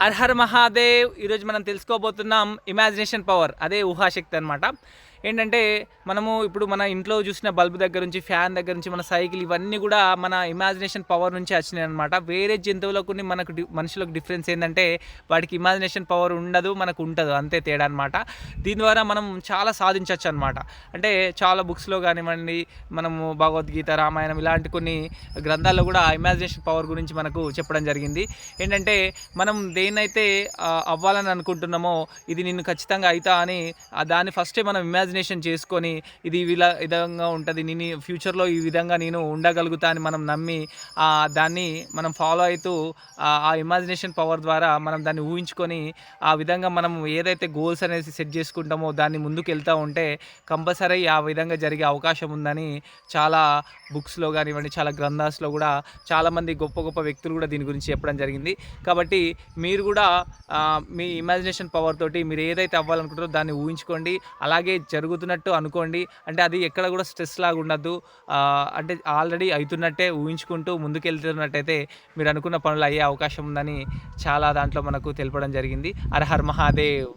Her her Mahadev. ఈరోజు మనం తెలుసుకోబోతున్నాం ఇమాజినేషన్ పవర్, అదే ఊహాశక్తి అనమాట. ఏంటంటే మనము ఇప్పుడు మన ఇంట్లో చూసిన బల్బు దగ్గర నుంచి, ఫ్యాన్ దగ్గర నుంచి, మన సైకిల్, ఇవన్నీ కూడా మన ఇమాజినేషన్ పవర్ నుంచి వచ్చినాయి అనమాట. వేరే జంతువులకు మనకు మనుషులకు డిఫరెన్స్ ఏంటంటే వాటికి ఇమాజినేషన్ పవర్ ఉండదు, మనకు ఉంటుంది, అంతే తేడా అనమాట. దీని ద్వారా మనం చాలా సాధించవచ్చు అనమాట. అంటే చాలా బుక్స్లో కానివ్వండి, మనము భగవద్గీత, రామాయణం ఇలాంటి కొన్ని గ్రంథాల్లో కూడా ఇమాజినేషన్ పవర్ గురించి మనకు చెప్పడం జరిగింది. ఏంటంటే మనం దేన్నైతే అవ్వాలని అనుకుంటున్నామో ఇది నిన్ను ఖచ్చితంగా అవుతా అని దాన్ని ఫస్టే మనం ఇమాజినేషన్ చేసుకొని ఇది విధంగా ఉంటుంది, నేను ఫ్యూచర్లో ఈ విధంగా నేను ఉండగలుగుతా అని మనం నమ్మి దాన్ని మనం ఫాలో అవుతూ ఆ ఇమాజినేషన్ పవర్ ద్వారా మనం దాన్ని ఊహించుకొని ఆ విధంగా మనం ఏదైతే గోల్స్ అనేది సెట్ చేసుకుంటామో దాన్ని ముందుకు వెళ్తూ ఉంటే కంపల్సరీ ఆ విధంగా జరిగే అవకాశం ఉందని చాలా బుక్స్లో కానివ్వండి, చాలా గ్రంథాస్లో కూడా చాలామంది గొప్ప గొప్ప వ్యక్తులు కూడా దీని గురించి చెప్పడం జరిగింది. కాబట్టి మీరు కూడా మీ ఇమాజినేషన్ పవర్ తోటి మీరు ఏదైతే అవ్వాలనుకుంటారో దాన్ని ఊహించుకోండి, అలాగే జరుగుతున్నట్టు అనుకోండి. అంటే అది ఎక్కడ కూడా స్ట్రెస్ లాగా ఉండద్దు. అంటే ఆల్రెడీ అవుతున్నట్టే ఊహించుకుంటూ ముందుకెళ్తున్నట్టయితే మీరు అనుకున్న పనులు అయ్యే అవకాశం ఉందని చాలా దాంట్లో మనకు తెలపడం జరిగింది. Her her Mahadev.